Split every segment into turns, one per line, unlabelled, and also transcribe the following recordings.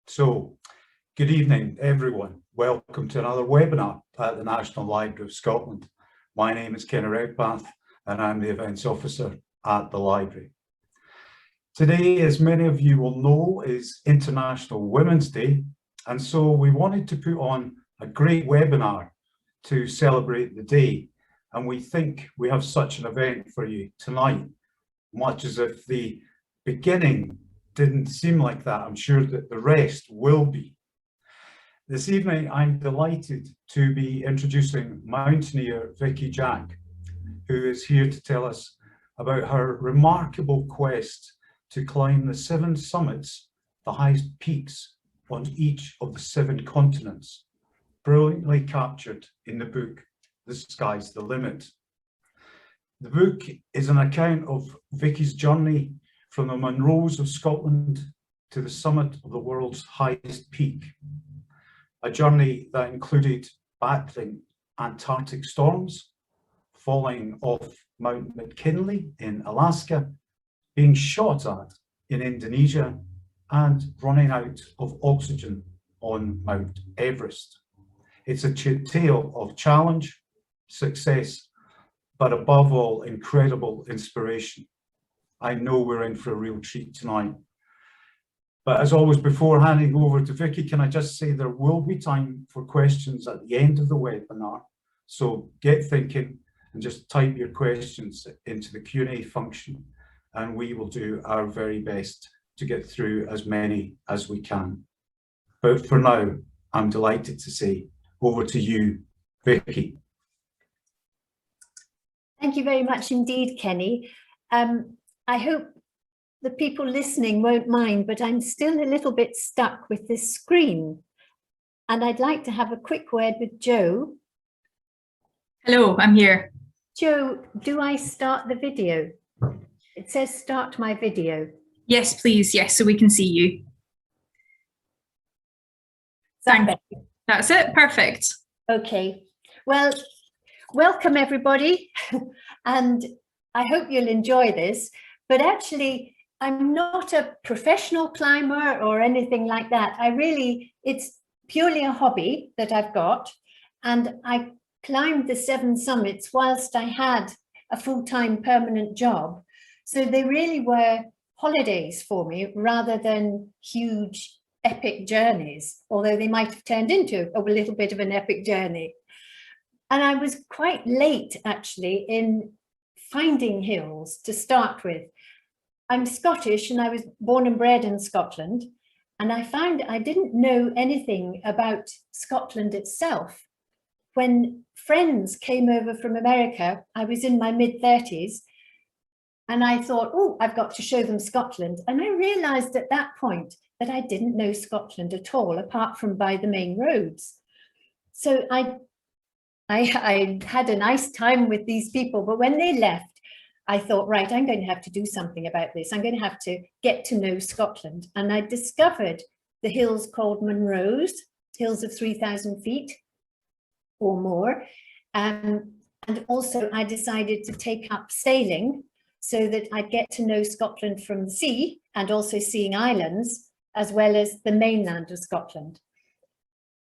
So, good evening, everyone. Welcome to another webinar at the National Library of Scotland. My name is Kenny Redpath and I'm the Events Officer at the Library. Today, as many of you will know, is International Women's Day, and so we wanted to put on a great webinar to celebrate the day, and we think we have such an event for you tonight. Much as if the beginning didn't seem like that, I'm sure that the rest will be. This evening, I'm delighted to be introducing mountaineer Vicky Jack, who is here to tell us about her remarkable quest to climb the 7 summits, the highest peaks on each of the 7 continents, brilliantly captured in the book, The Sky's the Limit. The book is an account of Vicky's journey from the Munros of Scotland to the summit of the world's highest peak. A journey that included battling Antarctic storms, falling off Mount Mckinley in Alaska, being shot at in Indonesia, and running out of oxygen on Mount Everest. It's a tale of challenge, success, but above all, incredible inspiration. I know we're in for a real treat tonight. But as always, before handing over to Vicky, can I just say there will be time for questions at the end of the webinar. So get thinking and just type your questions into the Q&A function, and we will do our very best to get through as many as we can. But for now, I'm delighted to say over to you, Vicky.
Thank you very much indeed, Kenny. I hope the people listening won't mind, but I'm still a little bit stuck with this screen. And I'd like to have a quick word with Joe.
Hello, I'm here.
Joe, do I start the video? It says start my video.
Yes, please. Yes, so we can see you. Thank you. That's it. Perfect.
Okay. Well, welcome everybody. And I hope you'll enjoy this. But actually, I'm not a professional climber or anything like that. It's purely a hobby that I've got. And I climbed the 7 summits whilst I had a full-time permanent job. So they really were holidays for me rather than huge epic journeys, although they might have turned into a little bit of an epic journey. And I was quite late actually in finding hills to start with. I'm Scottish and I was born and bred in Scotland, and I found I didn't know anything about Scotland itself. When friends came over from America, I was in my mid-30s, and I thought, oh, I've got to show them Scotland. And I realized at that point that I didn't know Scotland at all, apart from by the main roads. So I had a nice time with these people, but when they left, I thought, right, I'm going to have to do something about this. I'm going to have to get to know Scotland. And I discovered the hills called Munros, hills of 3,000 feet or more. And also I decided to take up sailing so that I'd get to know Scotland from the sea and also seeing islands, as well as the mainland of Scotland.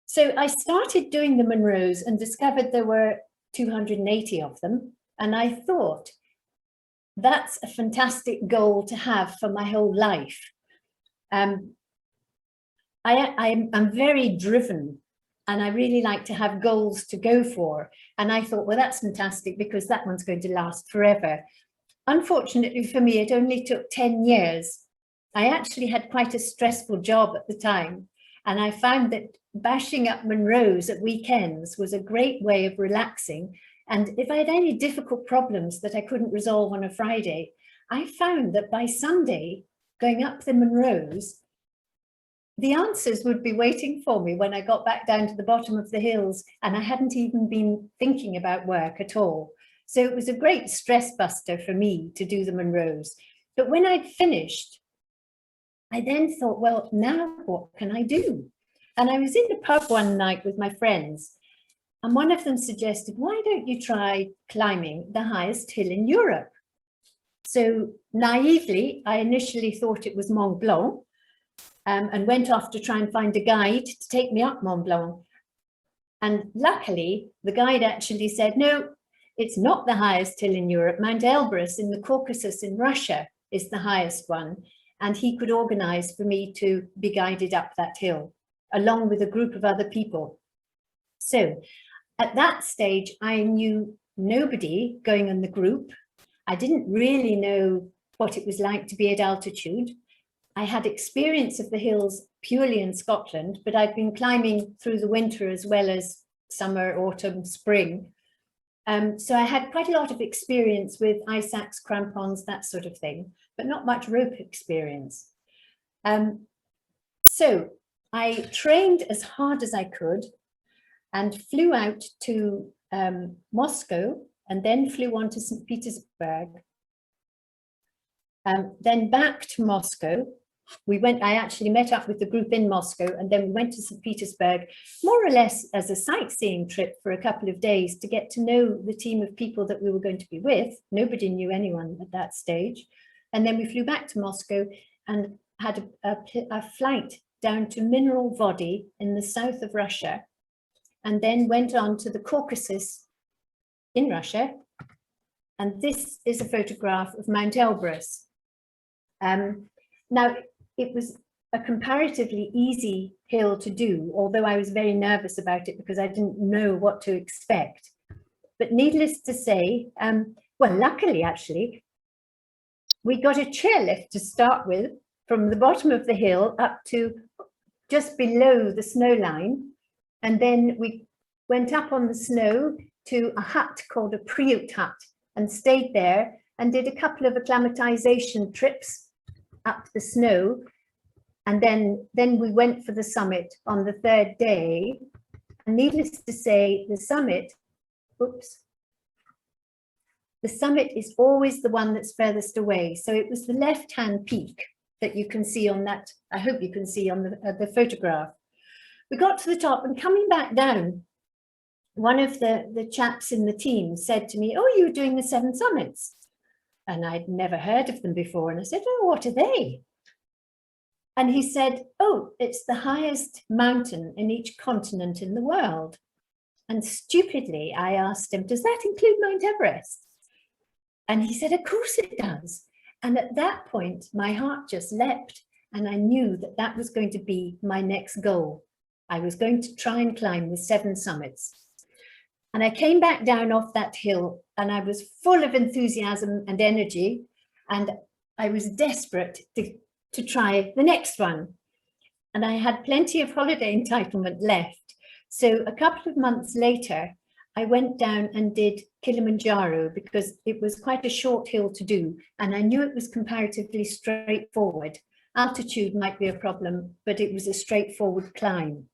So I started doing the Munros and discovered there were 280 of them. And I thought, that's a fantastic goal to have for my whole life. I'm very driven and I really like to have goals to go for. And I thought, well, that's fantastic because that one's going to last forever. Unfortunately for me, it only took 10 years. I actually had quite a stressful job at the time. And I found that bashing up Munros at weekends was a great way of relaxing. And if I had any difficult problems that I couldn't resolve on a Friday, I found that by Sunday, going up the Munros, the answers would be waiting for me when I got back down to the bottom of the hills, and I hadn't even been thinking about work at all. So it was a great stress buster for me to do the Munros. But when I'd finished, I then thought, well, now what can I do? And I was in the pub one night with my friends, and one of them suggested, why don't you try climbing the highest hill in Europe? So naively, I initially thought it was Mont Blanc. and went off to try and find a guide to take me up Mont Blanc. And luckily, the guide actually said, no, it's not the highest hill in Europe. Mount Elbrus in the Caucasus in Russia is the highest one. And he could organize for me to be guided up that hill, along with a group of other people. So at that stage, I knew nobody going in the group. I didn't really know what it was like to be at altitude. I had experience of the hills purely in Scotland, but I'd been climbing through the winter as well as summer, autumn, spring. So I had quite a lot of experience with ice axe, crampons, that sort of thing, but not much rope experience. So I trained as hard as I could and flew out to Moscow, and then flew on to St. Petersburg. Then back to Moscow. I actually met up with the group in Moscow, and then we went to St. Petersburg, more or less as a sightseeing trip for a couple of days to get to know the team of people that we were going to be with. Nobody knew anyone at that stage. And then we flew back to Moscow and had a flight down to Mineral Vody in the south of Russia, and then went on to the Caucasus in Russia. And this is a photograph of Mount Elbrus. Now, it was a comparatively easy hill to do, although I was very nervous about it because I didn't know what to expect. But needless to say, well, luckily, actually, we got a chairlift to start with from the bottom of the hill up to just below the snow line. And then we went up on the snow to a hut called a Priut hut and stayed there and did a couple of acclimatization trips up the snow. And then we went for the summit on the third day. And needless to say, the summit is always the one that's furthest away. So it was the left-hand peak that you can see on that, I hope you can see on the photograph. We got to the top, and coming back down, one of the chaps in the team said to me, oh, you were doing the 7 summits. And I'd never heard of them before. And I said, oh, what are they? And he said, oh, it's the highest mountain in each continent in the world. And stupidly, I asked him, does that include Mount Everest? And he said, of course it does. And at that point, my heart just leapt, and I knew that that was going to be my next goal. I was going to try and climb the 7 summits. And I came back down off that hill, and I was full of enthusiasm and energy, and I was desperate to try the next one. And I had plenty of holiday entitlement left. So a couple of months later, I went down and did Kilimanjaro because it was quite a short hill to do, and I knew it was comparatively straightforward. Altitude might be a problem, but it was a straightforward climb.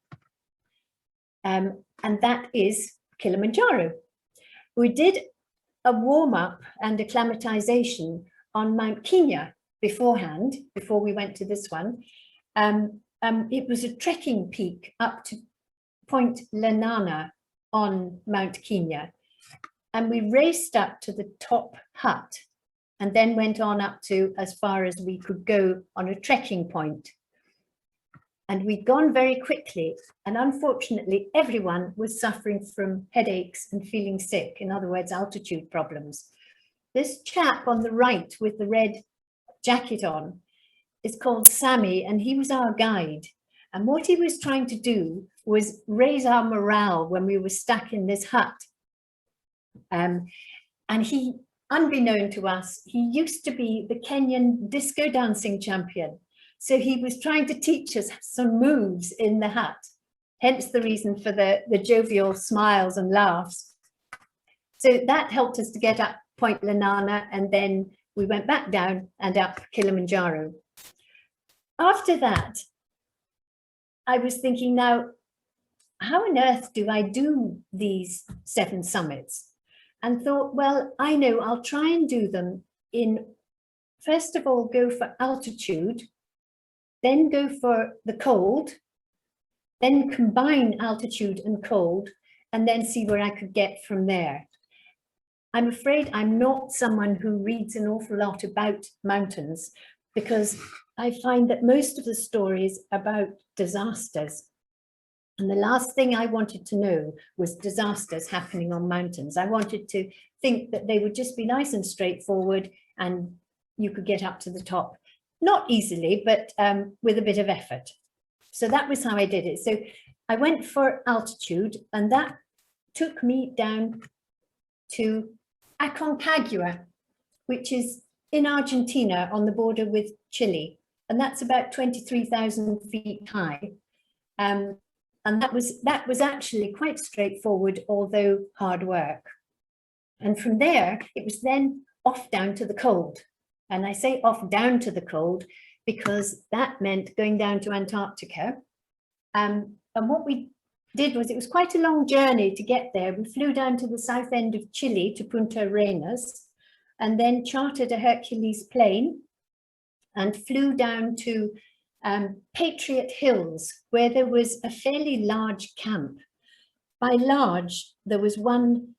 And that is Kilimanjaro. We did a warm-up and acclimatization on Mount Kenya beforehand, before we went to this one. It was a trekking peak up to Point Lenana on Mount Kenya. And we raced up to the top hut and then went on up to as far as we could go on a trekking point. And we'd gone very quickly, and unfortunately everyone was suffering from headaches and feeling sick, in other words, altitude problems. This chap on the right with the red jacket on is called Sammy, and he was our guide. And what he was trying to do was raise our morale when we were stuck in this hut. And he, unbeknown to us, he used to be the Kenyan disco dancing champion. So he was trying to teach us some moves in the hut, hence the reason for the jovial smiles and laughs. So that helped us to get up Point Lenana, and then we went back down and up Kilimanjaro. After that, I was thinking, now, how on earth do I do these 7 summits? And thought, well, I know I'll try and do them in, first of all, go for altitude, then go for the cold, then combine altitude and cold, and then see where I could get from there. I'm afraid I'm not someone who reads an awful lot about mountains, because I find that most of the stories about disasters. And the last thing I wanted to know was disasters happening on mountains. I wanted to think that they would just be nice and straightforward and you could get up to the top. Not easily, but with a bit of effort. So that was how I did it. So I went for altitude, and that took me down to Aconcagua, which is in Argentina on the border with Chile. And that's about 23,000 feet high. And that was actually quite straightforward, although hard work. And from there, it was then off down to the cold. And I say off down to the cold because that meant going down to Antarctica. And what we did was, it was quite a long journey to get there. We flew down to the south end of Chile to Punta Arenas, and then chartered a Hercules plane and flew down to Patriot Hills, where there was a fairly large camp. By large, there was one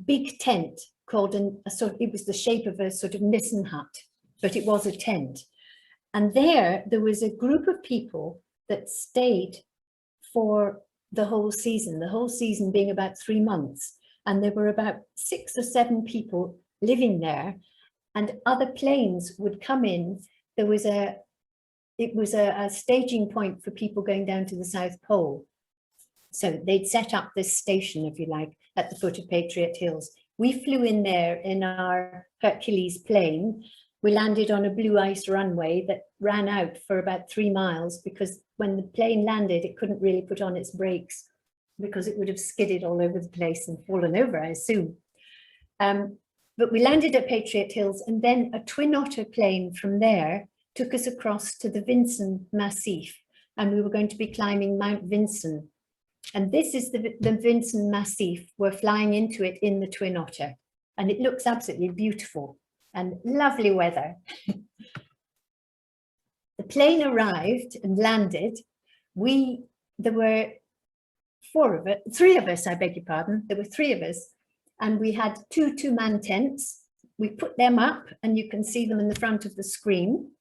big tent called it was the shape of a sort of nissen hut, but it was a tent. And there was a group of people that stayed for the whole season being about 3 months. And there were about 6 or 7 people living there, and other planes would come in. It was a staging point for people going down to the South Pole. So they'd set up this station, if you like, at the foot of Patriot Hills. We flew in there in our Hercules plane. We landed on a blue ice runway that ran out for about 3 miles, because when the plane landed, it couldn't really put on its brakes because it would have skidded all over the place and fallen over, I assume. But we landed at Patriot Hills, and then a Twin Otter plane from there took us across to the Vinson Massif, and we were going to be climbing Mount Vinson. And this is the Vinson Massif. We're flying into it in the Twin Otter, and it looks absolutely beautiful and lovely weather. The plane arrived and landed. There were 3 of us, I beg your pardon. There were 3 of us, and we had 2 two-man tents. We put them up, and you can see them in the front of the screen.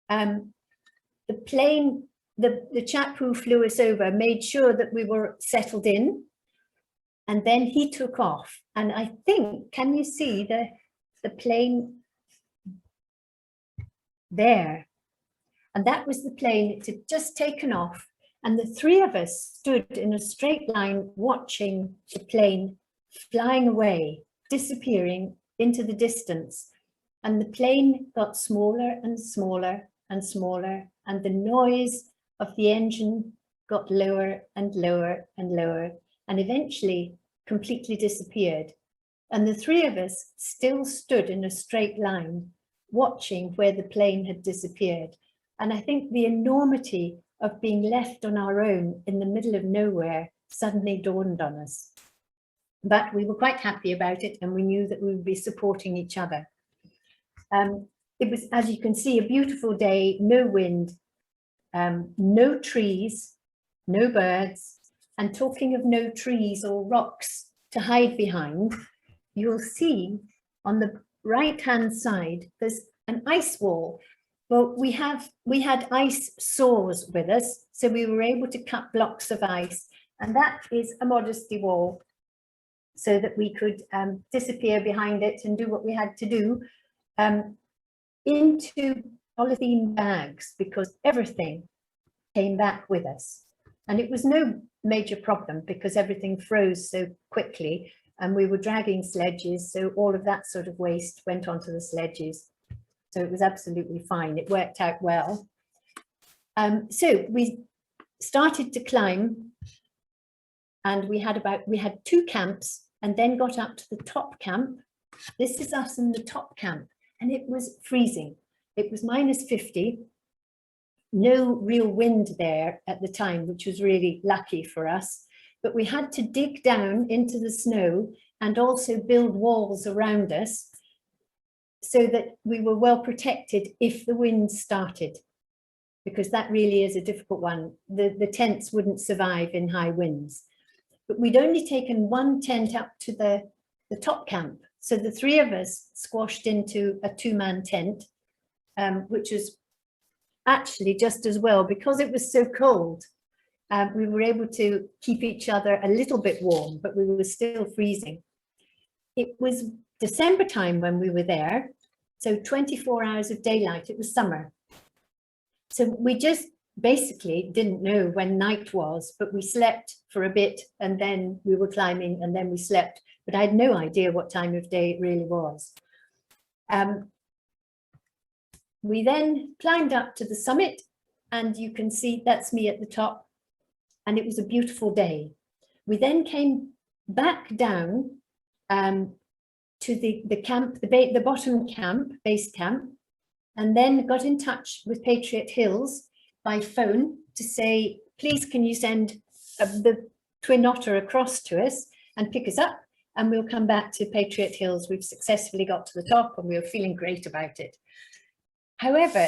The plane, the chap who flew us over made sure that we were settled in, and then he took off. And I think, can you see the plane there? And that was the plane. It had just taken off, and the 3 of us stood in a straight line watching the plane flying away, disappearing into the distance. And the plane got smaller and smaller and smaller, and the noise of the engine got lower and lower and lower, and eventually completely disappeared. And the 3 of us still stood in a straight line, watching where the plane had disappeared. And I think the enormity of being left on our own in the middle of nowhere suddenly dawned on us. But we were quite happy about it, and we knew that we would be supporting each other. It was, as you can see, a beautiful day, no wind, no trees, no birds. And talking of no trees or rocks to hide behind, you'll see on the right-hand side, there's an ice wall. Well, we had ice saws with us, so we were able to cut blocks of ice, and that is a modesty wall, so that we could disappear behind it and do what we had to do, into polythene bags, because everything came back with us. And it was no major problem because everything froze so quickly, and we were dragging sledges, so all of that sort of waste went onto the sledges. So it was absolutely fine. It worked out well. So we started to climb, and we had 2 camps, and then got up to the top camp. This is us in the top camp, and it was freezing. It was -50, no real wind there at the time, which was really lucky for us. But we had to dig down into the snow and also build walls around us so that we were well protected if the wind started, because that really is a difficult one. The tents wouldn't survive in high winds. But we'd only taken 1 tent up to the top camp. So the 3 of us squashed into a 2-man tent, which was actually just as well because it was so cold. We were able to keep each other a little bit warm, but we were still freezing. It was December time when we were there, so 24 hours of daylight. It was summer. So we just basically didn't know when night was, but we slept for a bit and then we were climbing and then we slept, but I had no idea what time of day it really was. We then climbed up to the summit, and you can see that's me at the top, and it was a beautiful day. We then came back down to the camp, the bottom camp, base camp, and then got in touch with Patriot Hills by phone to say, please can you send the Twin Otter across to us and pick us up, and we'll come back to Patriot Hills. We've successfully got to the top and we were feeling great about it. However,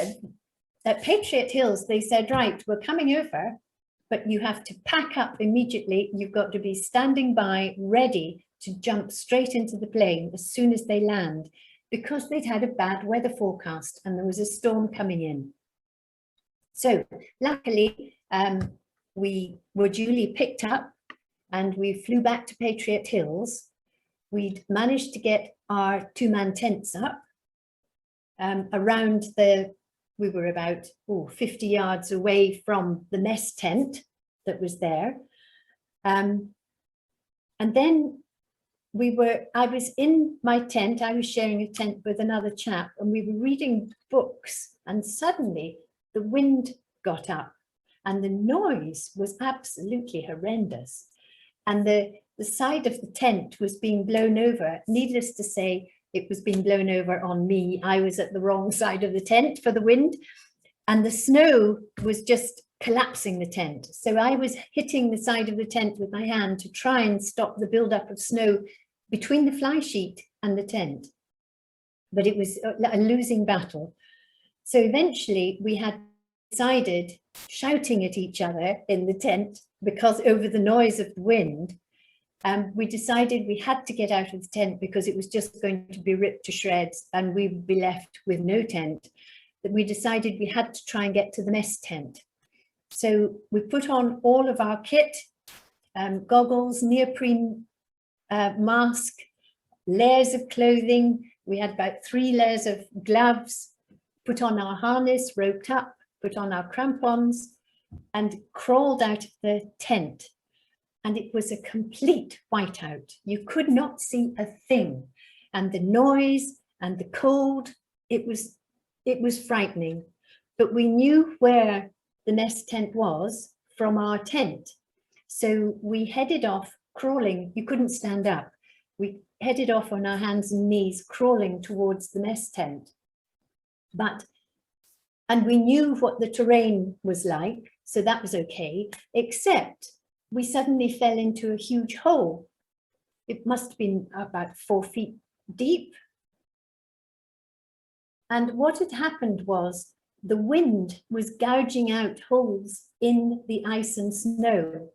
at Patriot Hills, they said, right, we're coming over, but you have to pack up immediately. You've got to be standing by, ready to jump straight into the plane as soon as they land, because they'd had a bad weather forecast and there was a storm coming in. So luckily, we were duly picked up and we flew back to Patriot Hills. We'd managed to get our two-man tents up around we were about 50 yards away from the mess tent that was there. And then I was in my tent, I was sharing a tent with another chap, and we were reading books, and suddenly the wind got up and the noise was absolutely horrendous. And the side of the tent was being blown over. Needless to say, it was being blown over on me. I was at the wrong side of the tent for the wind, and the snow was just collapsing the tent. So I was hitting the side of the tent with my hand to try and stop the buildup of snow between the fly sheet and the tent. But it was a losing battle. So eventually we had decided, shouting at each other in the tent because over the noise of the wind, we decided we had to get out of the tent because it was just going to be ripped to shreds and we would be left with no tent. That we decided we had to try and get to the mess tent. So we put on all of our kit, goggles, neoprene mask, layers of clothing. We had about 3 layers of gloves, put on our harness, roped up, put on our crampons, and crawled out of the tent. And it was a complete whiteout. You could not see a thing. And the noise and the cold, it was frightening. But we knew where the nest tent was from our tent. So we headed off crawling. You couldn't stand up. We headed off on our hands and knees, crawling towards the mess tent. And we knew what the terrain was like, so that was okay, except we suddenly fell into a huge hole. It must have been about 4 feet deep. And what had happened was the wind was gouging out holes in the ice and snow.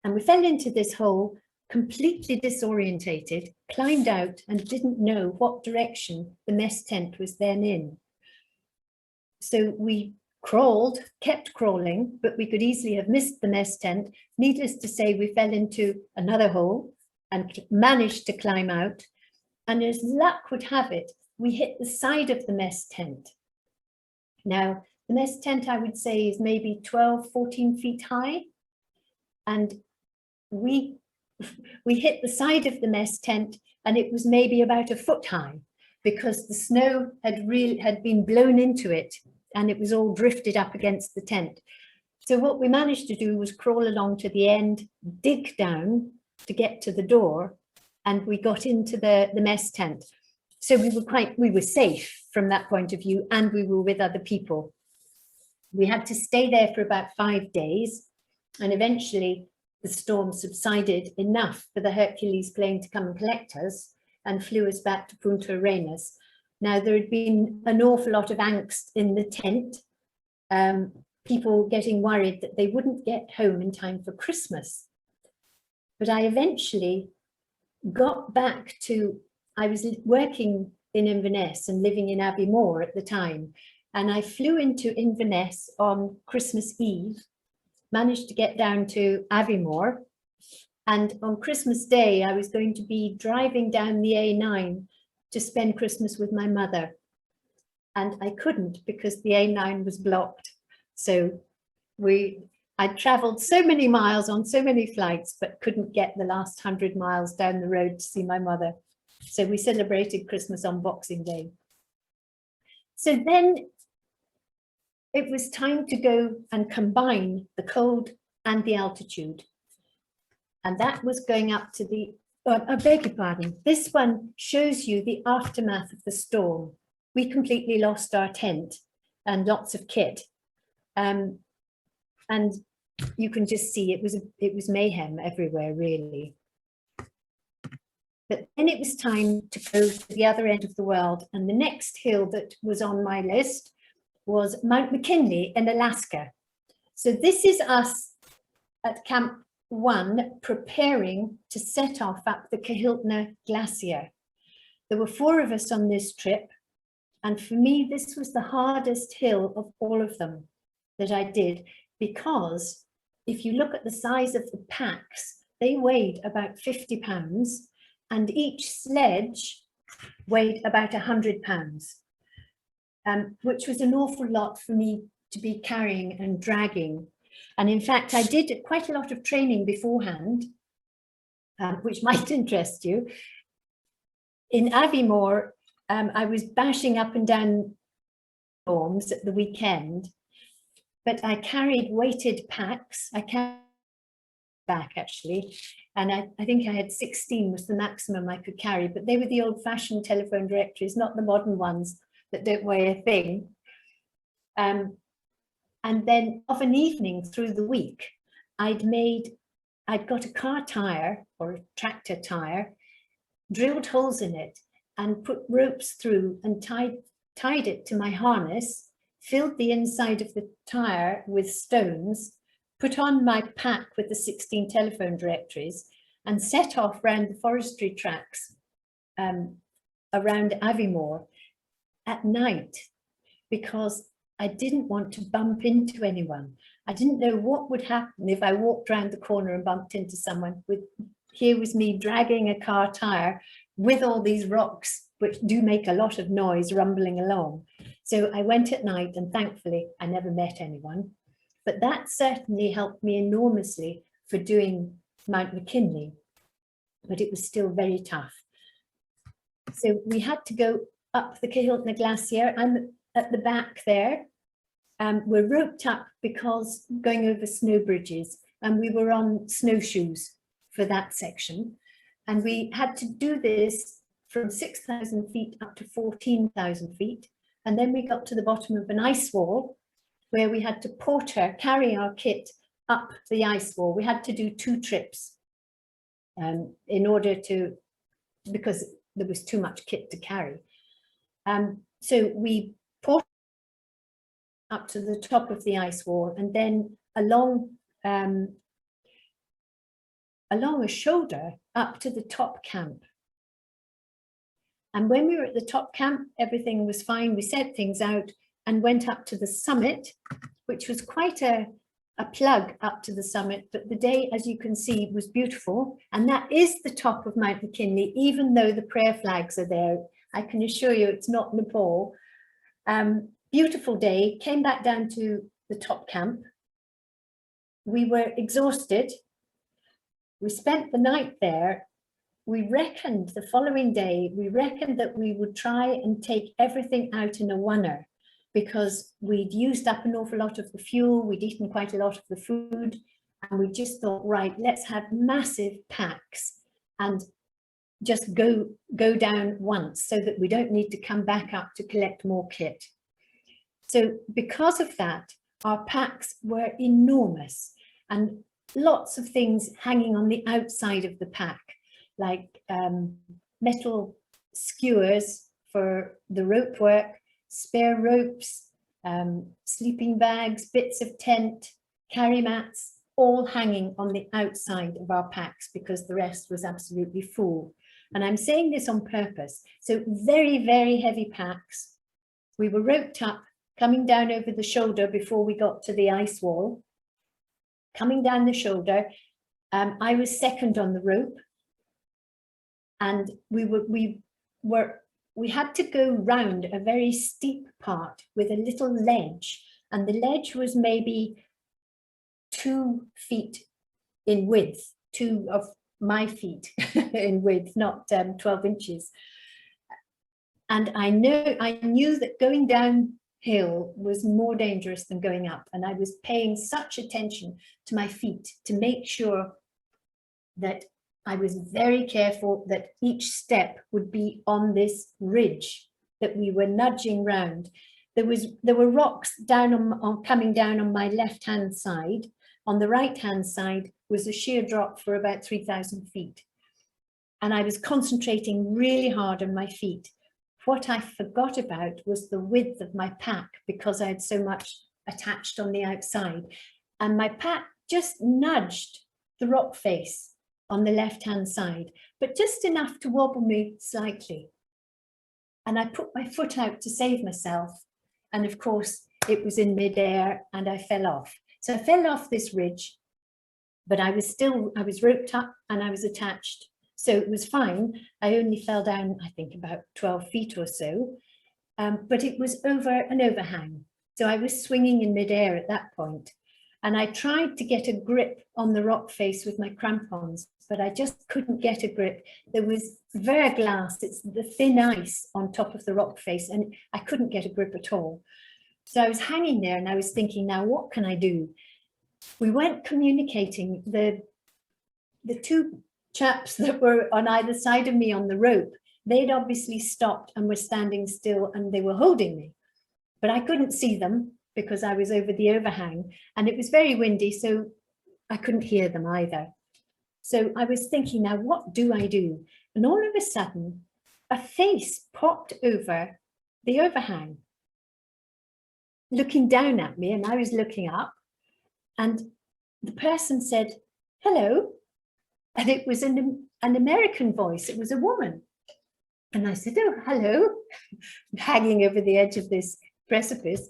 And we fell into this hole, completely disorientated, climbed out and didn't know what direction the mess tent was then in. So we crawled, kept crawling, but we could easily have missed the mess tent. Needless to say, we fell into another hole and managed to climb out. And as luck would have it, we hit the side of the mess tent. Now, the mess tent, I would say, is maybe 12, 14 feet high. And we hit the side of the mess tent and it was maybe about 1 foot high because the snow had been blown into it and it was all drifted up against the tent. So what we managed to do was crawl along to the end, dig down to get to the door, and we got into the mess tent. So we were safe from that point of view, and we were with other people. We had to stay there for about 5 days, and eventually the storm subsided enough for the Hercules plane to come and collect us and flew us back to Punta Arenas. Now, there had been an awful lot of angst in the tent, people getting worried that they wouldn't get home in time for Christmas. But I eventually got back to, I was working in Inverness and living in Aviemore at the time. And I flew into Inverness on Christmas Eve, managed to get down to Aviemore. And on Christmas Day, I was going to be driving down the A9 to spend Christmas with my mother. And I couldn't because the A9 was blocked. So I traveled so many miles on so many flights, but couldn't get the last 100 miles down the road to see my mother. So we celebrated Christmas on Boxing Day. So then it was time to go and combine the cold and the altitude. And that was going up to the, I beg your pardon, this one shows you the aftermath of the storm. We completely lost our tent and lots of kit. And you can just see it was mayhem everywhere, really. But then it was time to go to the other end of the world. And the next hill that was on my list was Mount Mckinley in Alaska. So this is us at Camp 1 preparing to set off up the Kilimanjaro Glacier. There were 4 of us on this trip. And for me, this was the hardest hill of all of them that I did, because if you look at the size of the packs, they weighed about 50 pounds and each sledge weighed about 100 pounds, which was an awful lot for me to be carrying and dragging. And in fact, I did quite a lot of training beforehand, which might interest you. In Aviemore, I was bashing up and down forms at the weekend, but I carried weighted packs. I carried back actually, and I think I had 16 was the maximum I could carry, but they were the old-fashioned telephone directories, not the modern ones that don't weigh a thing. And then of an evening through the week, I'd got a car tire or a tractor tire, drilled holes in it and put ropes through and tied it to my harness, filled the inside of the tire with stones, put on my pack with the 16 telephone directories and set off round the forestry tracks around Aviemore at night, because I didn't want to bump into anyone. I didn't know what would happen if I walked around the corner and bumped into someone. Here was me dragging a car tire with all these rocks, which do make a lot of noise, rumbling along. So I went at night, and thankfully I never met anyone. But that certainly helped me enormously for doing Mount Mckinley, but it was still very tough. So we had to go up the Kilimanjaro Glacier. I'm at the back there. We're roped up because going over snow bridges, and we were on snowshoes for that section. And we had to do this from 6,000 feet up to 14,000 feet. And then we got to the bottom of an ice wall where we had to carry our kit up the ice wall. We had to do 2 trips in order to, because there was too much kit to carry. So we ported up to the top of the ice wall and then along a shoulder up to the top camp. And when we were at the top camp, everything was fine. We set things out and went up to the summit, which was quite a plug up to the summit. But the day, as you can see, was beautiful. And that is the top of Mount Mckinley, even though the prayer flags are there. I can assure you it's not Nepal. Beautiful day, came back down to the top camp. We were exhausted. We spent the night there. We reckoned the following day, that we would try and take everything out in a oneer, because we'd used up an awful lot of the fuel, we'd eaten quite a lot of the food, and we just thought, right, let's have massive packs and just go down once so that we don't need to come back up to collect more kit. So because of that, our packs were enormous and lots of things hanging on the outside of the pack, like metal skewers for the rope work, spare ropes, sleeping bags, bits of tent, carry mats, all hanging on the outside of our packs because the rest was absolutely full. And I'm saying this on purpose. So very, very heavy packs. We were roped up, coming down over the shoulder before we got to the ice wall. Coming down the shoulder, I was second on the rope. And we had to go round a very steep part with a little ledge. And the ledge was maybe 2 feet in width, 2 of my feet in width, not 12 inches. And I knew that going downhill was more dangerous than going up. And I was paying such attention to my feet to make sure that I was very careful that each step would be on this ridge that we were nudging round. There were rocks down coming down on my left-hand side. On the right-hand side was a sheer drop for about 3,000 feet. And I was concentrating really hard on my feet. What I forgot about was the width of my pack because I had so much attached on the outside. And my pack just nudged the rock face on the left-hand side, but just enough to wobble me slightly. And I put my foot out to save myself. And of course, it was in midair and I fell off. So I fell off this ridge, but I was roped up and I was attached. So it was fine. I only fell down, I think about 12 feet or so, but it was over an overhang. So I was swinging in midair at that point. And I tried to get a grip on the rock face with my crampons, but I just couldn't get a grip. There was verglass, it's the thin ice on top of the rock face, and I couldn't get a grip at all. So I was hanging there and I was thinking, now what can I do? We weren't communicating. The 2 chaps that were on either side of me on the rope, they'd obviously stopped and were standing still and they were holding me, but I couldn't see them because I was over the overhang and it was very windy, so I couldn't hear them either. So I was thinking, now what do I do? And all of a sudden, a face popped over the overhang, looking down at me, and I was looking up, and the person said, hello. And it was an American voice, it was a woman. And I said, oh, hello, hanging over the edge of this precipice.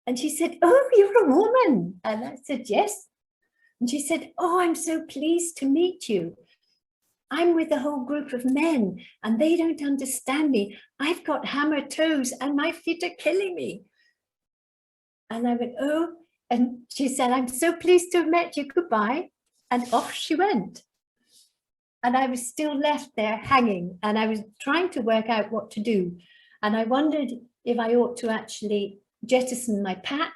And she said, oh, you're a woman. And I said, yes. And she said, oh, I'm so pleased to meet you. I'm with a whole group of men and they don't understand me. I've got hammer toes and my feet are killing me. And I went, oh, and she said, I'm so pleased to have met you, goodbye. And off she went. And I was still left there hanging and I was trying to work out what to do. And I wondered if I ought to actually jettison my pack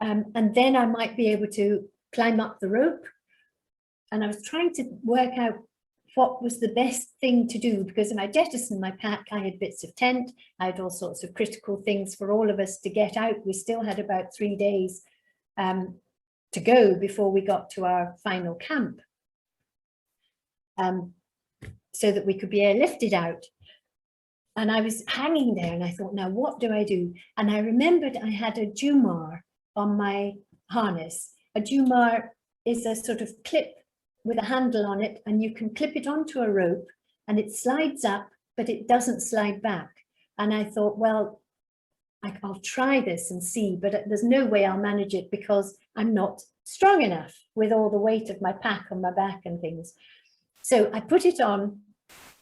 and then I might be able to climb up the rope. And I was trying to work out what was the best thing to do, because if I jettisoned my pack, I had bits of tent, I had all sorts of critical things for all of us to get out. We still had about 3 days to go before we got to our final camp, so that we could be airlifted out. And I was hanging there and I thought, now what do I do? And I remembered I had a jumar on my harness. A jumar is a sort of clip with a handle on it, and you can clip it onto a rope and it slides up, but it doesn't slide back. And I thought, well, I'll try this and see, but there's no way I'll manage it because I'm not strong enough with all the weight of my pack on my back and things. So I put it on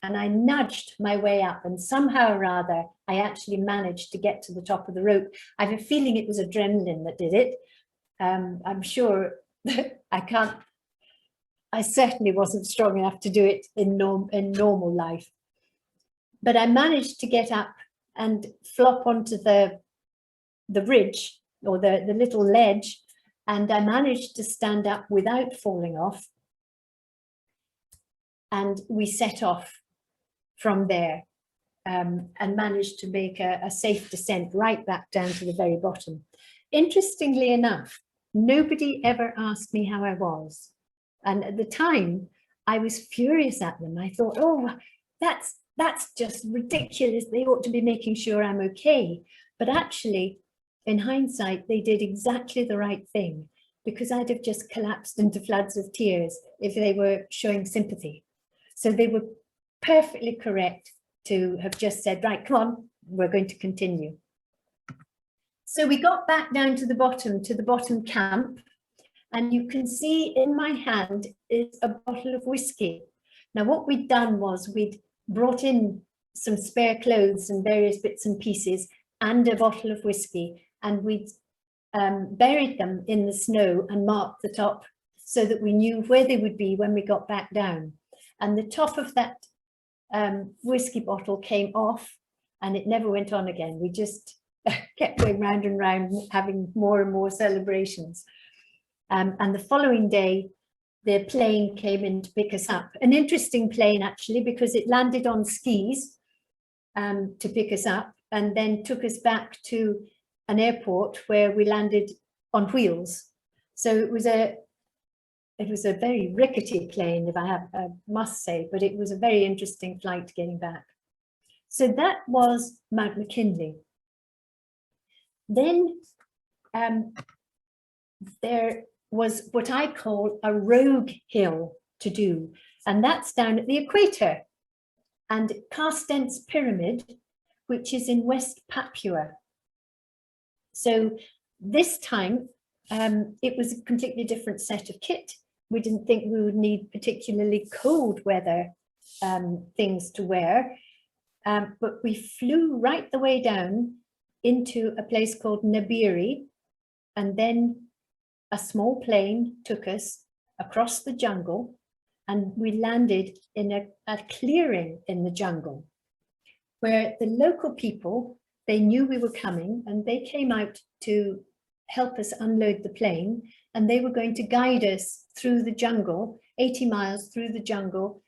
and I nudged my way up, and somehow or other, I actually managed to get to the top of the rope. I have a feeling it was adrenaline that did it. I'm sure that I certainly wasn't strong enough to do it in normal life. But I managed to get up and flop onto the ridge or the little ledge, and I managed to stand up without falling off. And we set off from there and managed to make a safe descent right back down to the very bottom. Interestingly enough, nobody ever asked me how I was. And at the time, I was furious at them. I thought, oh, that's just ridiculous. They ought to be making sure I'm okay. But actually, in hindsight, they did exactly the right thing, because I'd have just collapsed into floods of tears if they were showing sympathy. So they were perfectly correct to have just said, right, come on, we're going to continue. So we got back down to the bottom camp, and you can see in my hand is a bottle of whiskey. Now, what we'd done was we'd brought in some spare clothes and various bits and pieces and a bottle of whiskey, and we'd buried them in the snow and marked the top so that we knew where they would be when we got back down. And the top of that whiskey bottle came off, and it never went on again. We just kept going round and round, having more and more celebrations. And the following day, the plane came in to pick us up. An interesting plane, actually, because it landed on skis to pick us up, and then took us back to an airport where we landed on wheels. So it was a very rickety plane, if I must say, but it was a very interesting flight getting back. So that was Mount Mckinley. Then there was what I call a rogue hill to do, and that's down at the equator, and Carstensz Pyramid, which is in West Papua. So this time it was a completely different set of kit. We didn't think we would need particularly cold weather things to wear, but we flew right the way down into a place called Nabiri, and then a small plane took us across the jungle, and we landed in a clearing in the jungle where the local people, they knew we were coming, and they came out to help us unload the plane, and they were going to guide us through the jungle, 80 miles through the jungle,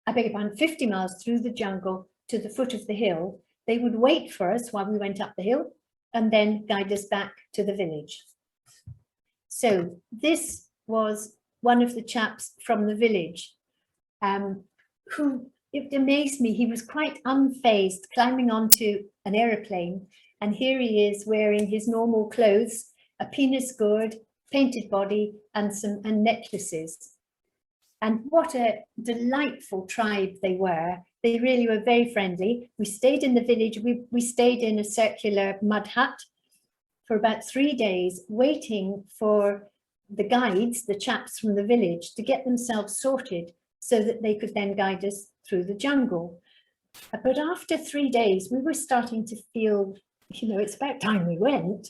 I beg your pardon, 50 miles through the jungle to the foot of the hill. They would wait for us while we went up the hill and then guide us back to the village. So this was one of the chaps from the village who, it amazed me, he was quite unfazed, climbing onto an aeroplane, and here he is wearing his normal clothes, a penis gourd, painted body, and necklaces. And what a delightful tribe they were. They really were very friendly. We stayed in the village. We stayed in a circular mud hut for about 3 days, waiting for the guides, the chaps from the village, to get themselves sorted so that they could then guide us through the jungle. But after 3 days, we were starting to feel, it's about time we went.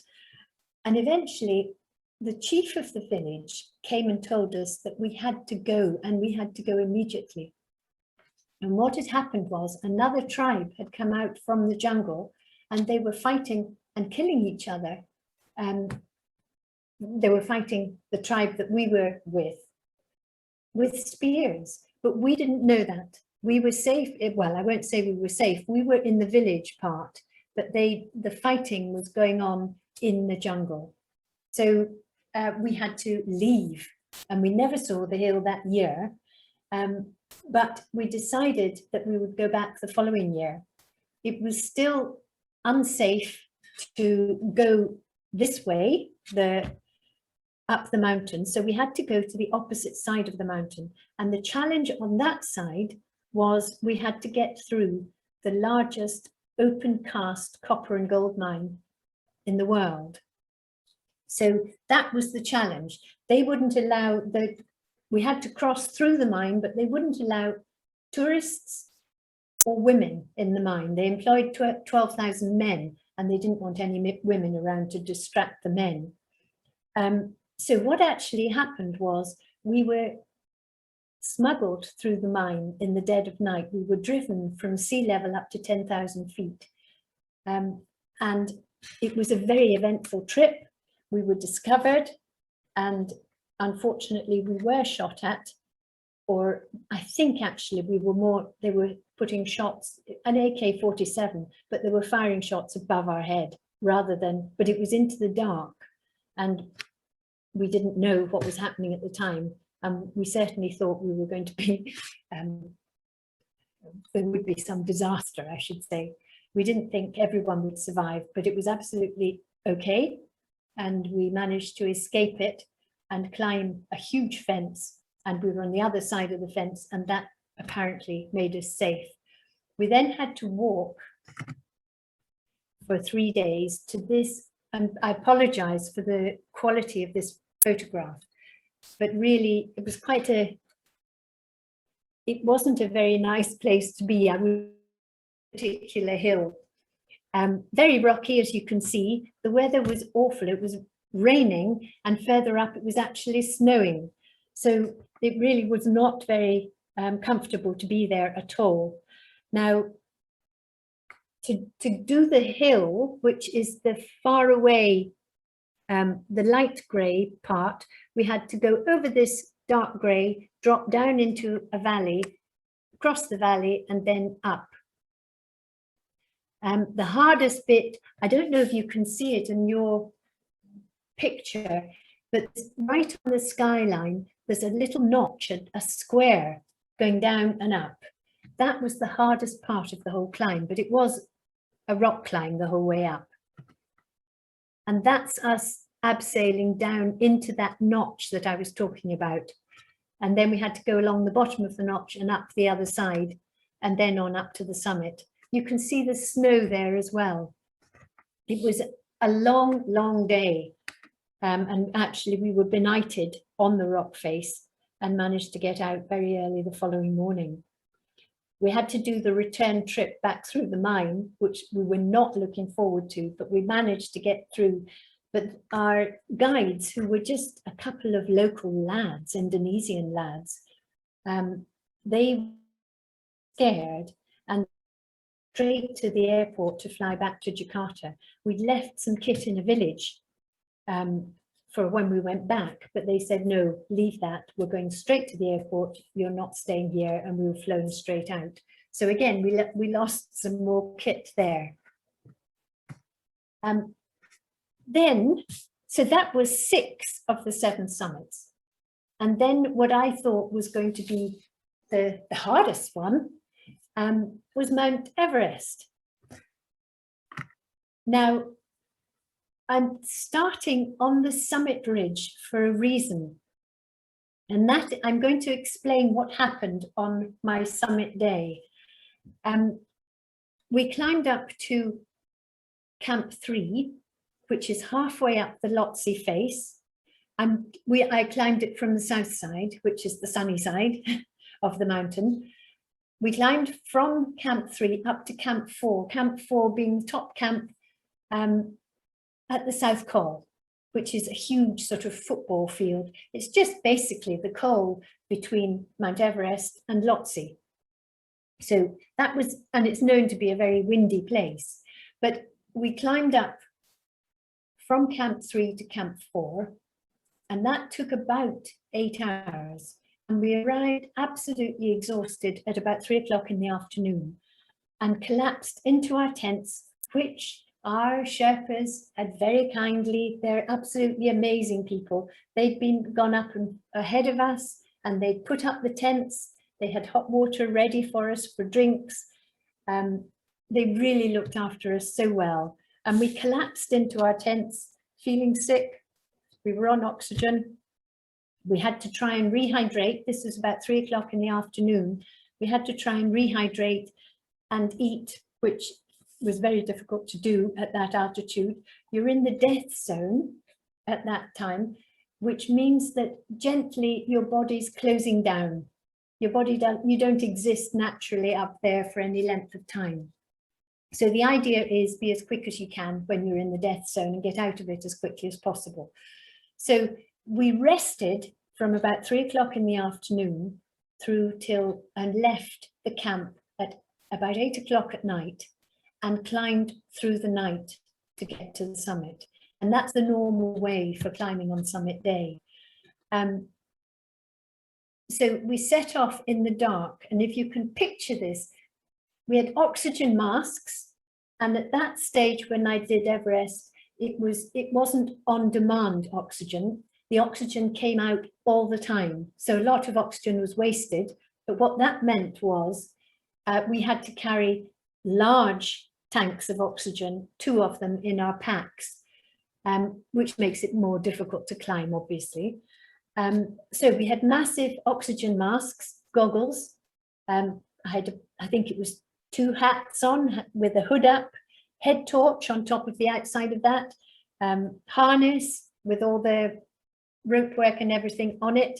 And eventually, the chief of the village came and told us that we had to go, and we had to go immediately. And what had happened was another tribe had come out from the jungle, and they were fighting and killing each other. They were fighting the tribe that we were with spears, but we didn't know that. We were safe. Well, I won't say we were safe. We were in the village part, but the fighting was going on in the jungle. So we had to leave, and we never saw the hill that year. But we decided that we would go back the following year. It was still unsafe to go this way, up the mountain. So we had to go to the opposite side of the mountain. And the challenge on that side was we had to get through the largest open cast copper and gold mine in the world. So that was the challenge. They wouldn't allow we had to cross through the mine, but they wouldn't allow tourists or women in the mine. They employed 12,000 men, and they didn't want any women around to distract the men. So what actually happened was we were smuggled through the mine in the dead of night. We were driven from sea level up to 10,000 feet. And it was a very eventful trip. We were discovered, and unfortunately we were shot at, or I think actually they were putting shots, an AK-47, but they were firing shots above our head but it was into the dark, and we didn't know what was happening at the time. And we certainly thought we were going to be, there would be some disaster, I should say. We didn't think everyone would survive, but it was absolutely okay. And we managed to escape it and climb a huge fence. And we were on the other side of the fence, and that apparently made us safe. We then had to walk for 3 days to this, and I apologize for the quality of this photograph, but really it was it wasn't a very nice place to be. I was on a particular hill, very rocky, as you can see. The weather was awful. It was raining, and further up it was actually snowing. So it really was not very comfortable to be there at all. Now, to do the hill, which is the far away, the light grey part, we had to go over this dark grey, drop down into a valley, across the valley, and then up. The hardest bit, I don't know if you can see it in your picture, but right on the skyline, there's a little notch, a square going down and up. That was the hardest part of the whole climb, but it was a rock climb the whole way up. And that's us abseiling down into that notch that I was talking about. And then we had to go along the bottom of the notch and up the other side, and then on up to the summit. You can see the snow there as well. It was a long, long day. And actually we were benighted on the rock face and managed to get out very early the following morning. We had to do the return trip back through the mine, which we were not looking forward to, but we managed to get through. But our guides, who were just a couple of local lads, Indonesian lads, they were scared and straight to the airport to fly back to Jakarta. We'd left some kit in a village for when we went back, but they said, no, leave that. We're going straight to the airport. You're not staying here, and we were flown straight out. So again, we lost some more kit there. So that was 6 of the 7 summits. And then what I thought was going to be the hardest one was Mount Everest. Now, I'm starting on the summit ridge for a reason. And that I'm going to explain what happened on my summit day. We climbed up to Camp 3, which is halfway up the Lhotse face. I climbed it from the south side, which is the sunny side of the mountain. We climbed from Camp 3 up to Camp 4, Camp 4 being the top camp at the South Col, which is a huge sort of football field. It's just basically the col between Mount Everest and Lhotse. So that was, and it's known to be a very windy place, but we climbed up from Camp 3 to Camp 4, and that took about 8 hours. And we arrived absolutely exhausted at about 3 o'clock in the afternoon and collapsed into our tents, which our Sherpas had very kindly, they're absolutely amazing people. They'd gone up ahead of us, and they'd put up the tents. They had hot water ready for us for drinks. They really looked after us so well. And we collapsed into our tents, feeling sick. We were on oxygen. We had to try and rehydrate. This was about 3 o'clock in the afternoon. We had to try and rehydrate and eat, which was very difficult to do at that altitude. You're in the death zone at that time, which means that gently your body's closing down. Your body you don't exist naturally up there for any length of time. So the idea is be as quick as you can when you're in the death zone and get out of it as quickly as possible. So we rested from about 3 o'clock in the afternoon through till and left the camp at about 8 o'clock at night and climbed through the night to get to the summit. And that's the normal way for climbing on summit day. So we set off in the dark, and if you can picture this, we had oxygen masks, and at that stage when I did Everest, it wasn't on-demand oxygen. The oxygen came out all the time, so a lot of oxygen was wasted. But what that meant was we had to carry large tanks of oxygen, 2 of them in our packs, which makes it more difficult to climb, obviously. So we had massive oxygen masks, goggles, I think it was 2 hats on with a hood up, head torch on top of the outside of that, harness with all the rope work and everything on it,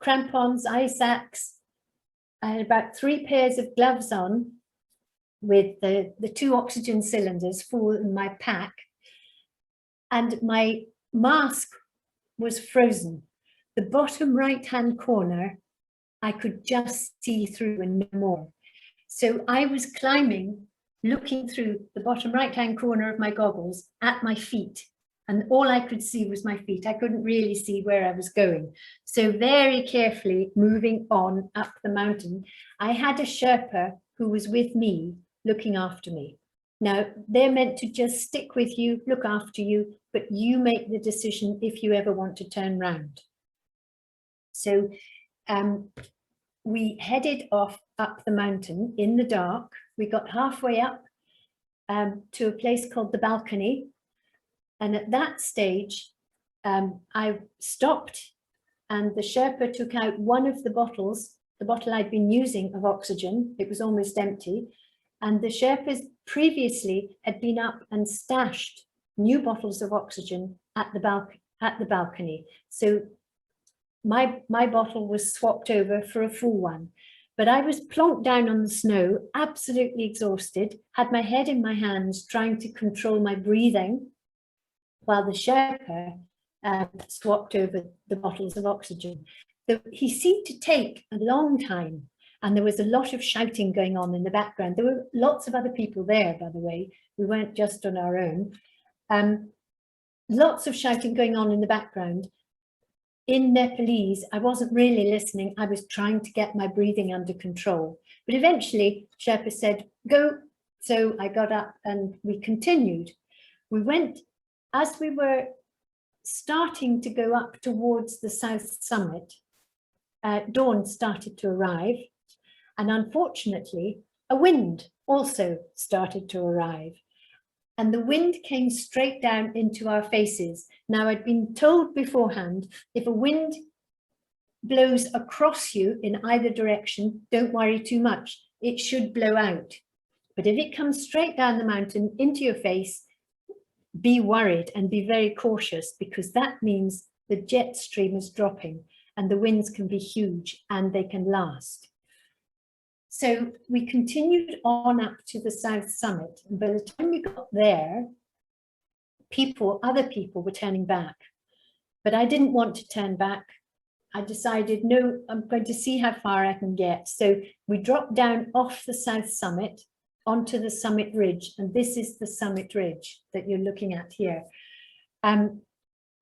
crampons, ice axe. I had about 3 pairs of gloves on with the 2 oxygen cylinders full in my pack. And my mask was frozen. The bottom right-hand corner, I could just see through and no more. So I was climbing, looking through the bottom right-hand corner of my goggles at my feet. And all I could see was my feet. I couldn't really see where I was going. So very carefully moving on up the mountain, I had a Sherpa who was with me, looking after me. Now, they're meant to just stick with you, look after you, but you make the decision if you ever want to turn round. So we headed off up the mountain in the dark. We got halfway up to a place called the balcony. And at that stage, I stopped and the Sherpa took out one of the bottles, the bottle I'd been using of oxygen. It was almost empty. And the Sherpas previously had been up and stashed new bottles of oxygen at the balcony. So my bottle was swapped over for a full one. But I was plonked down on the snow, absolutely exhausted, had my head in my hands, trying to control my breathing, while the Sherpa swapped over the bottles of oxygen. So he seemed to take a long time, and there was a lot of shouting going on in the background. There were lots of other people there, by the way. We weren't just on our own. Lots of shouting going on in the background. In Nepalese, I wasn't really listening. I was trying to get my breathing under control. But eventually, Sherpa said, go. So I got up and we continued. We went, as we were starting to go up towards the south summit, dawn started to arrive. And unfortunately, a wind also started to arrive. And the wind came straight down into our faces. Now, I'd been told beforehand, if a wind blows across you in either direction, don't worry too much. It should blow out. But if it comes straight down the mountain into your face, be worried and be very cautious, because that means the jet stream is dropping and the winds can be huge and they can last. So we continued on up to the south summit. And by the time we got there, other people were turning back. But I didn't want to turn back. I decided, no, I'm going to see how far I can get. So we dropped down off the south summit onto the summit ridge. And this is the summit ridge that you're looking at here.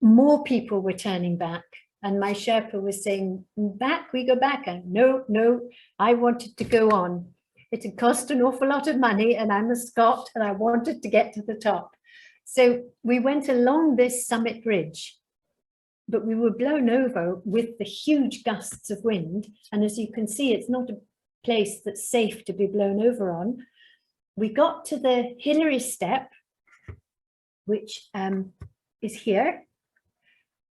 More people were turning back. And my Sherpa was saying, back, we go back. And no, I wanted to go on. It had cost an awful lot of money and I'm a Scot and I wanted to get to the top. So we went along this summit ridge, but we were blown over with the huge gusts of wind. And as you can see, it's not a place that's safe to be blown over on. We got to the Hillary Step, which is here.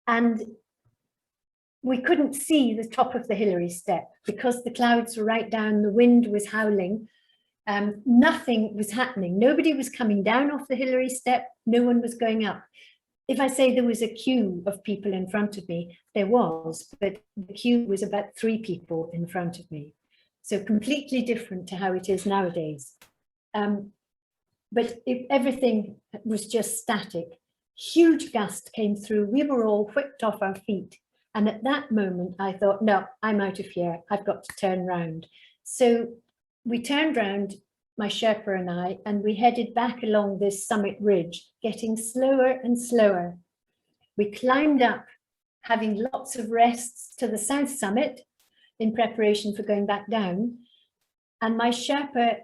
And we couldn't see the top of the Hillary Step because the clouds were right down, the wind was howling, nothing was happening. Nobody was coming down off the Hillary Step, no one was going up. If I say there was a queue of people in front of me, there was, but the queue was about 3 people in front of me. So completely different to how it is nowadays. But everything was just static. Huge gust came through, we were all whipped off our feet. And at that moment, I thought, no, I'm out of here. I've got to turn round. So we turned round, my Sherpa and we headed back along this summit ridge, getting slower and slower. We climbed up, having lots of rests to the south summit in preparation for going back down. And my Sherpa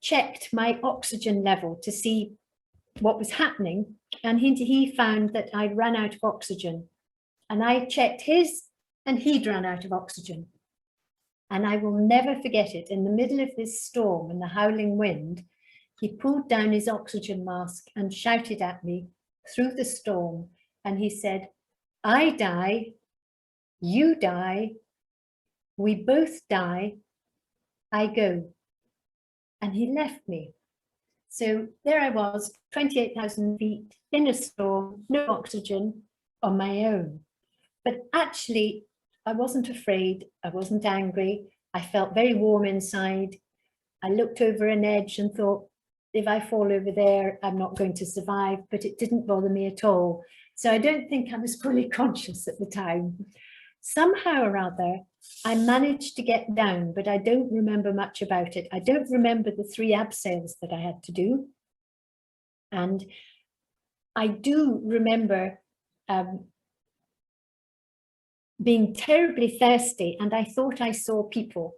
checked my oxygen level to see what was happening. And he found that I'd run out of oxygen. And I checked his, and he'd run out of oxygen. And I will never forget it. In the middle of this storm and the howling wind, he pulled down his oxygen mask and shouted at me through the storm. And he said, I die, you die, We both die, I go. And he left me. So there I was, 28,000 feet in a storm, no oxygen, on my own. But actually, I wasn't afraid, I wasn't angry, I felt very warm inside. I looked over an edge and thought, if I fall over there, I'm not going to survive, but it didn't bother me at all. So I don't think I was fully conscious at the time. Somehow or other, I managed to get down, but I don't remember much about it. I don't remember the 3 abseils that I had to do. And I do remember being terribly thirsty, and I thought I saw people.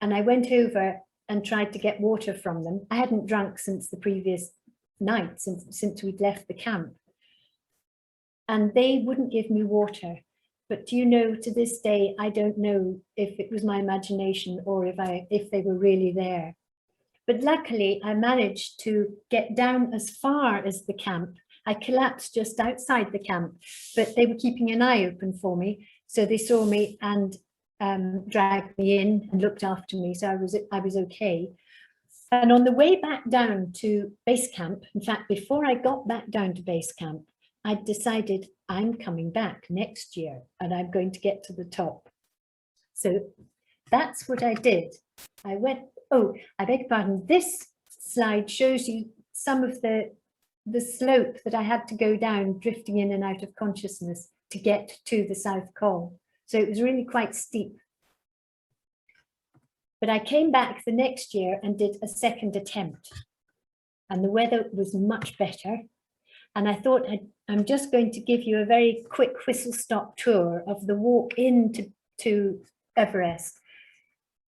And I went over and tried to get water from them. I hadn't drunk since the previous night, since we'd left the camp. And they wouldn't give me water. But do you know, to this day, I don't know if it was my imagination or if they were really there. But luckily, I managed to get down as far as the camp. I collapsed just outside the camp, but they were keeping an eye open for me. So they saw me and dragged me in and looked after me. So I was okay. And on the way back down to base camp, in fact, before I got back down to base camp, I decided I'm coming back next year and I'm going to get to the top. So that's what I did. I went, oh, I beg your pardon. This slide shows you some of the slope that I had to go down, drifting in and out of consciousness to get to the South Col. So it was really quite steep. But I came back the next year and did a second attempt. And the weather was much better. And I thought I'm just going to give you a very quick whistle-stop tour of the walk into Everest.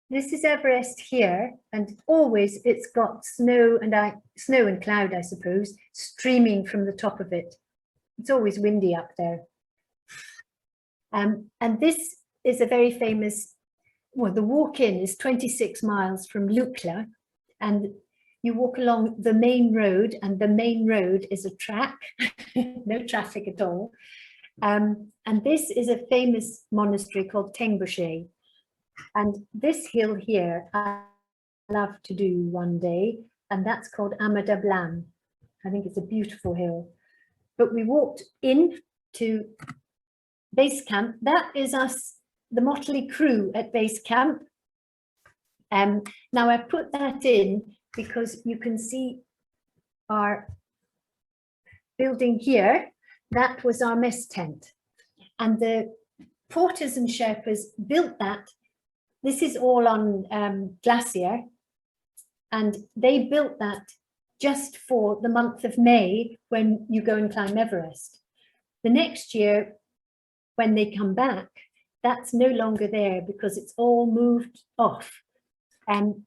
This is Everest here, and always it's got snow and cloud, I suppose, streaming from the top of it. It's always windy up there. And this is a very famous, well, the walk-in is 26 miles from Lukla, and you walk along the main road, and the main road is a track, no traffic at all. And this is a famous monastery called Tengboche. And this hill here, I love to do one day, and that's called Amadablam. I think it's a beautiful hill. But we walked in to base camp. That is us, the motley crew at base camp. Now I put that in because you can see our building here. That was our mess tent. And the porters and Sherpas built that. This is all on glacier. And they built that just for the month of May when you go and climb Everest. The next year, when they come back, that's no longer there because it's all moved off. And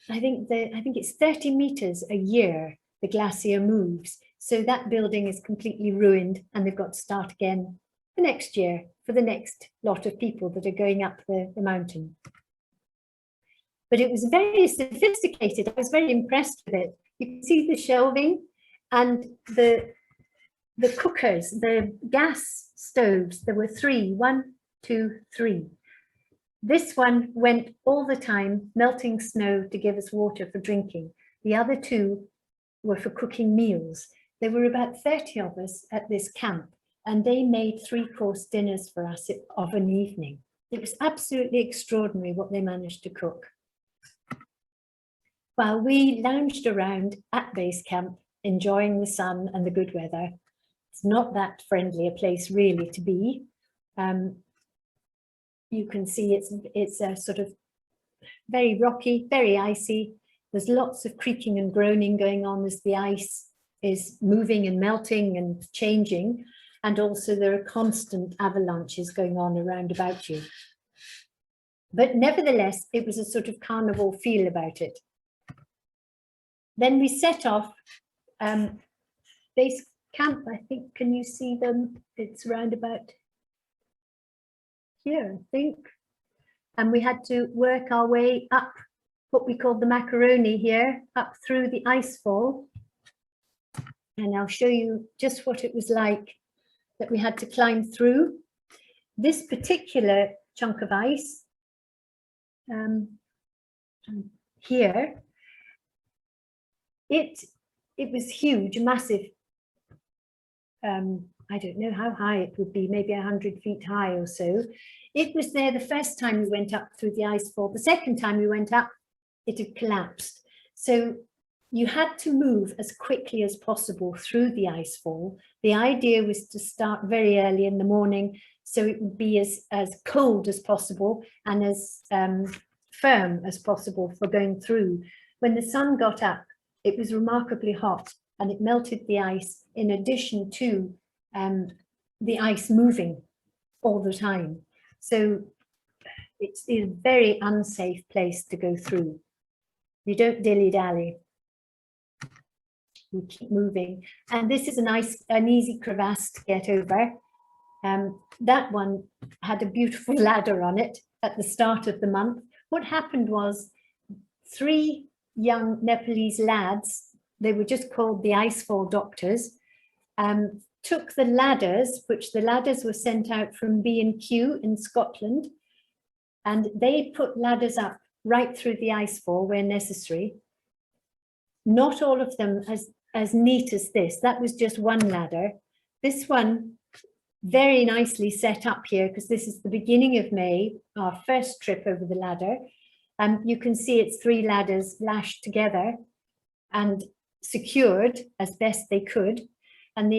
I think it's 30 meters a year the glacier moves. So that building is completely ruined and they've got to start again the next year for the next lot of people that are going up the mountain. But it was very sophisticated. I was very impressed with it. You can see the shelving and the cookers, the gas stoves. There were 3, 1, 2, 3. This one went all the time, melting snow to give us water for drinking. The other 2 were for cooking meals. There were about 30 of us at this camp, and they made 3-course dinners for us of an evening. It was absolutely extraordinary what they managed to cook. While we lounged around at base camp, enjoying the sun and the good weather. It's not that friendly a place really to be. You can see it's a sort of very rocky, very icy. There's lots of creaking and groaning going on as the ice is moving and melting and changing. And also there are constant avalanches going on around about you. But nevertheless, it was a sort of carnival feel about it. Then we set off base camp, I think, can you see them? It's around about here, I think. And we had to work our way up what we called the macaroni here, up through the ice fall. And I'll show you just what it was like that we had to climb through. This particular chunk of ice here. It was huge, massive. I don't know how high it would be, maybe 100 feet high or so. It was there the first time we went up through the ice fall. The second time we went up, it had collapsed. So you had to move as quickly as possible through the ice fall. The idea was to start very early in the morning, so it would be as cold as possible and as firm as possible for going through. When the sun got up, it was remarkably hot and it melted the ice, in addition to the ice moving all the time. So it's a very unsafe place to go through. You don't dilly-dally. You keep moving. And this is an easy crevasse to get over. That one had a beautiful ladder on it at the start of the month. What happened was 3 young Nepalese lads, they were just called the icefall doctors, took the ladders, which the ladders were sent out from B&Q in Scotland, and they put ladders up right through the icefall where necessary. Not all of them as neat as this. That was just one ladder. This one, very nicely set up here, because this is the beginning of May, our first trip over the ladder. You can see it's 3 ladders lashed together and secured as best they could. And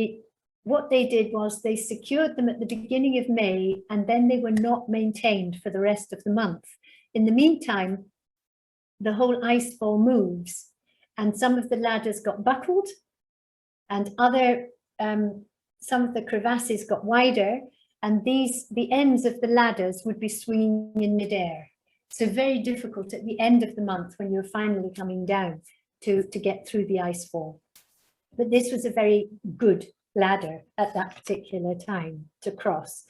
what they did was they secured them at the beginning of May, and then they were not maintained for the rest of the month. In the meantime, the whole icefall moves, and some of the ladders got buckled, and some of the crevasses got wider, and the ends of the ladders would be swinging in midair. So very difficult at the end of the month when you're finally coming down to get through the icefall. But this was a very good ladder at that particular time to cross.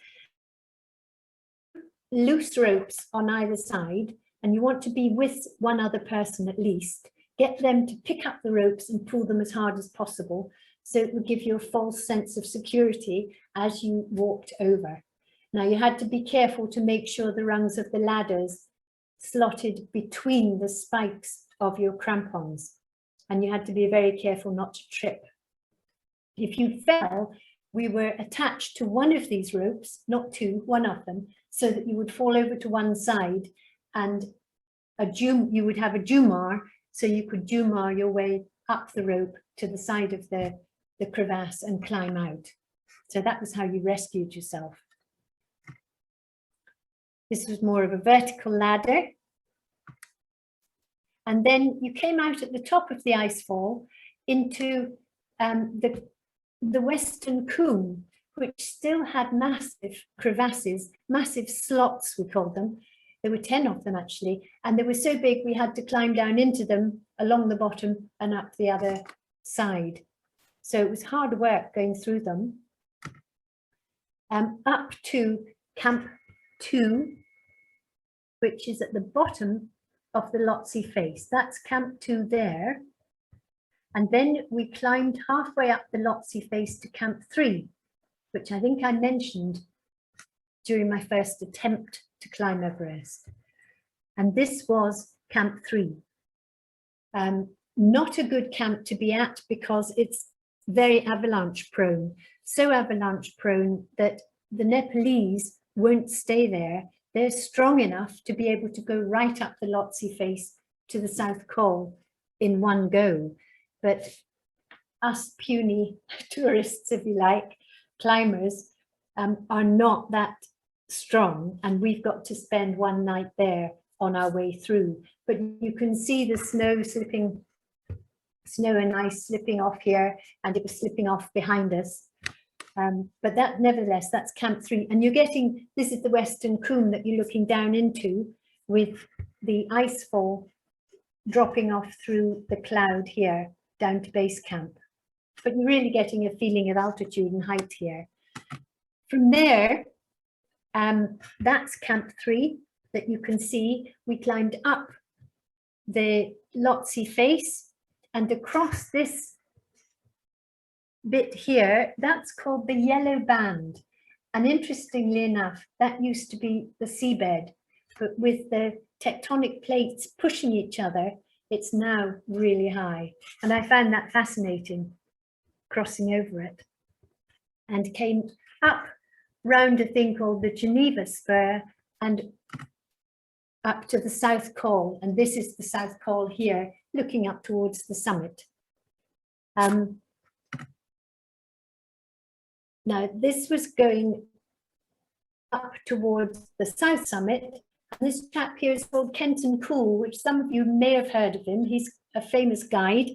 Loose ropes on either side, and you want to be with one other person at least. Get them to pick up the ropes and pull them as hard as possible, so it would give you a false sense of security as you walked over. Now you had to be careful to make sure the rungs of the ladders slotted between the spikes of your crampons, and you had to be very careful not to trip. If you fell, we were attached to one of these ropes, not 2, one of them, so that you would fall over to one side, and you would have a jumar, so you could jumar your way up the rope to the side of the crevasse and climb out. So that was how you rescued yourself. This was more of a vertical ladder. And then you came out at the top of the icefall into the western combe, which still had massive crevasses, massive slots, we called them. There were 10 of them actually, and they were so big we had to climb down into them along the bottom and up the other side. So it was hard work going through them. Up to Camp 2, which is at the bottom of the Lhotse face. That's Camp 2 there. And then we climbed halfway up the Lhotse face to Camp 3, which I think I mentioned during my first attempt to climb Everest. And this was Camp 3. Not a good camp to be at because it's very avalanche prone. So avalanche prone that the Nepalese won't stay there. They're strong enough to be able to go right up the Lhotse face to the South Col in one go. But us puny tourists, if you like, climbers, are not that strong, and we've got to spend one night there on our way through. But you can see the snow and ice slipping off here, and it was slipping off behind us. But that, nevertheless, that's Camp 3. And you're getting, this is the western combe that you're looking down into, with the icefall dropping off through the cloud here down to base camp. But you're really getting a feeling of altitude and height here. From there, that's Camp 3 that you can see. We climbed up the Lhotse face and across this bit here, that's called the yellow band. And interestingly enough, that used to be the seabed, but with the tectonic plates pushing each other, it's now really high. And I found that fascinating, crossing over it, and came up round a thing called the Geneva Spur and up to the South Col. And this is the South Col here, looking up towards the summit. Now, this was going up towards the South Summit. And this chap here is called Kenton Cool, which some of you may have heard of him. He's a famous guide.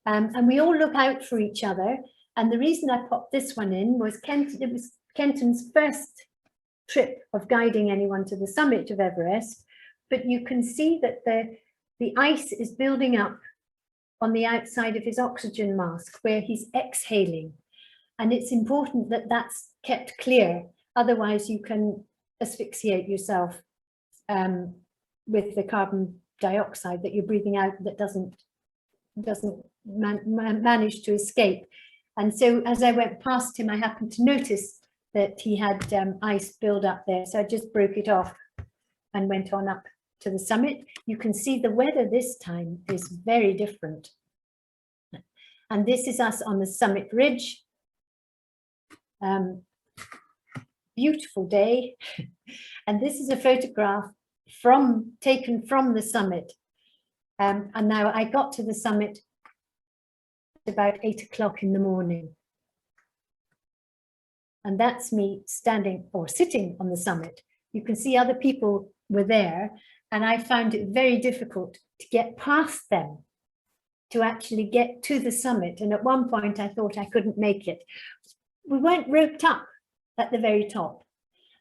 And we all look out for each other. And the reason I popped this one in was it was Kenton's first trip of guiding anyone to the summit of Everest. But you can see that the ice is building up on the outside of his oxygen mask where he's exhaling. And it's important that that's kept clear. Otherwise, you can asphyxiate yourself with the carbon dioxide that you're breathing out that doesn't manage to escape. And so as I went past him, I happened to notice that he had ice build up there. So I just broke it off and went on up to the summit. You can see the weather this time is very different. And this is us on the summit ridge. Beautiful day. And this is a photograph taken from the summit. And now I got to the summit at about 8 o'clock in the morning. And that's me standing or sitting on the summit. You can see other people were there, and I found it very difficult to get past them, to actually get to the summit. And at one point I thought I couldn't make it. We weren't roped up at the very top,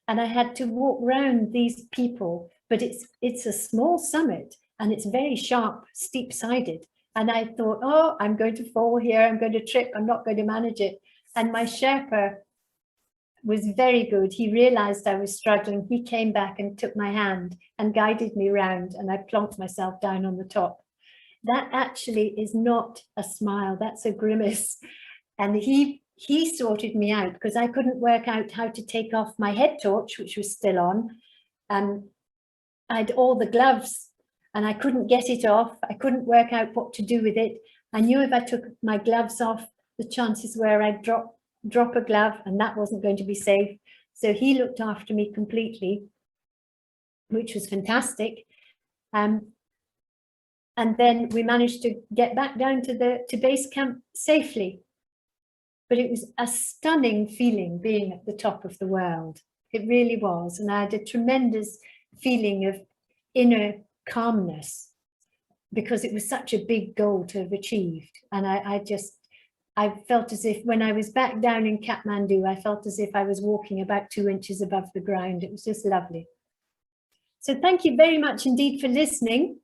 and I had to walk round these people, but it's a small summit and it's very sharp, steep-sided. And I thought, oh, I'm going to fall here, I'm going to trip, I'm not going to manage it. And my Sherpa was very good. He realized I was struggling. He came back and took my hand and guided me round, and I plonked myself down on the top. That actually is not a smile, that's a grimace. And he sorted me out because I couldn't work out how to take off my head torch, which was still on. I had all the gloves and I couldn't get it off. I couldn't work out what to do with it. I knew if I took my gloves off, the chances were I'd drop a glove, and that wasn't going to be safe. So he looked after me completely, which was fantastic. And then we managed to get back down to base camp safely. But it was a stunning feeling being at the top of the world. It really was. And I had a tremendous feeling of inner calmness because it was such a big goal to have achieved. And I felt as if when I was back down in Kathmandu, I felt as if I was walking about 2 inches above the ground. It was just lovely. So thank you very much indeed for listening.